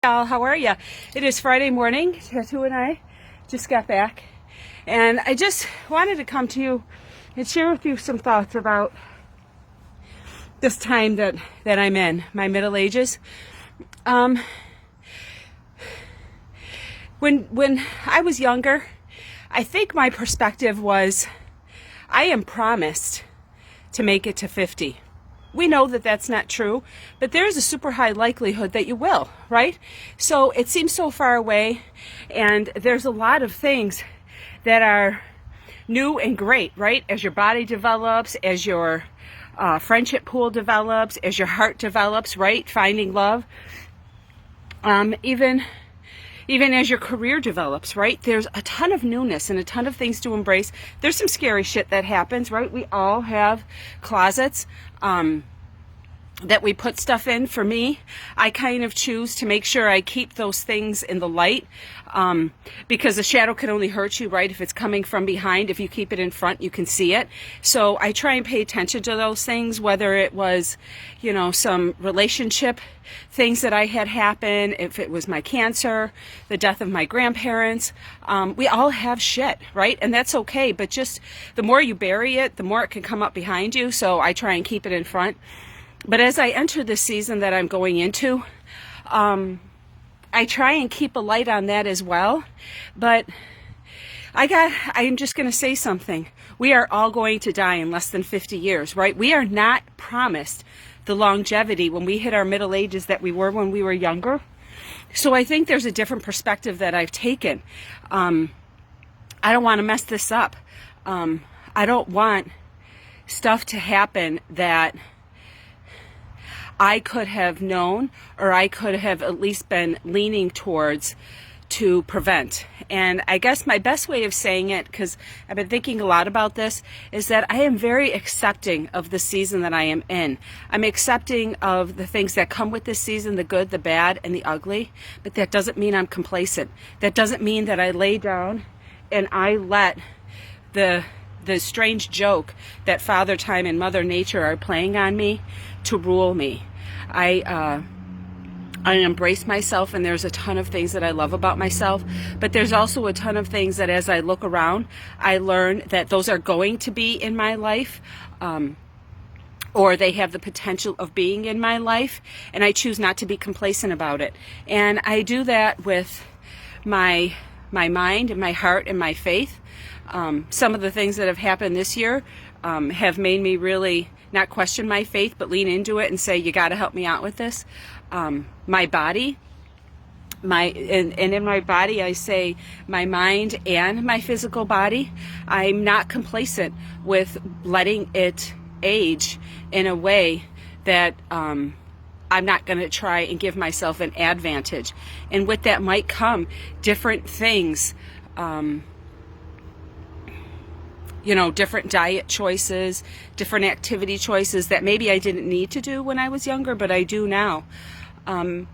How are you? It is Friday morning. Tattoo and I just got back, and I just wanted to come to you and share with you some thoughts about this time that I'm in, my middle ages. When I was younger, I think my perspective was, I am promised to make it to 50. We know that that's not true, but there's a super high likelihood that you will, right? So it seems so far away, and there's a lot of things that are new and great, right? As your body develops, as your friendship pool develops, as your heart develops, right? Finding love. Even as your career develops, right? There's a ton of newness and a ton of things to embrace. There's some scary shit that happens, right? We all have closets that we put stuff in. For me, I kind of choose to make sure I keep those things in the light, because the shadow can only hurt you, right? If it's coming from behind, if you keep it in front, you can see it. So I try and pay attention to those things, whether it was, some relationship things that I had happen, if it was my cancer, the death of my grandparents. We all have shit, right? And that's okay, but just the more you bury it, the more it can come up behind you. So I try and keep it in front. But as I enter this season that I'm going into, I try and keep a light on that as well. But I'm just going to say something. We are all going to die in less than 50 years, right? We are not promised the longevity when we hit our middle ages that we were when we were younger. So I think there's a different perspective that I've taken. I don't want to mess this up. I don't want stuff to happen that I could have known, or I could have at least been leaning towards to prevent. And I guess my best way of saying it, because I've been thinking a lot about this, is that I am very accepting of the season that I am in. I'm accepting of the things that come with this season, the good, the bad, and the ugly. But that doesn't mean I'm complacent. That doesn't mean that I lay down and I let the strange joke that Father Time and Mother Nature are playing on me to rule me. I embrace myself, and there's a ton of things that I love about myself, but there's also a ton of things that as I look around, I learn that those are going to be in my life, or they have the potential of being in my life, and I choose not to be complacent about it. And I do that with my mind and my heart and my faith. Some of the things that have happened this year have made me really not question my faith, but lean into it and say, you got to help me out with this. My body, and in my body, I say my mind and my physical body. I'm not complacent with letting it age in a way that I'm not going to try and give myself an advantage. And with that might come different things, different diet choices, different activity choices that maybe I didn't need to do when I was younger, but I do now. And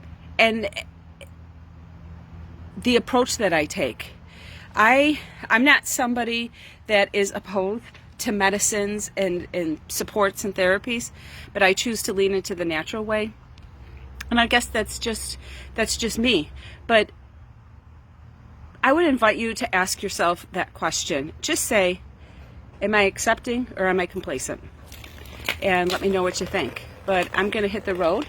the approach that I take, I'm not somebody that is opposed to medicines and supports and therapies, but I choose to lean into the natural way. And I guess that's just me. But I would invite you to ask yourself that question. Just say, am I accepting or am I complacent? And let me know what you think. But I'm going to hit the road.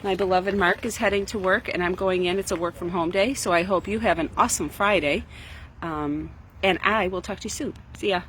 My beloved Mark is heading to work, and I'm going in. It's a work from home day, so I hope you have an awesome Friday. And I will talk to you soon. See ya.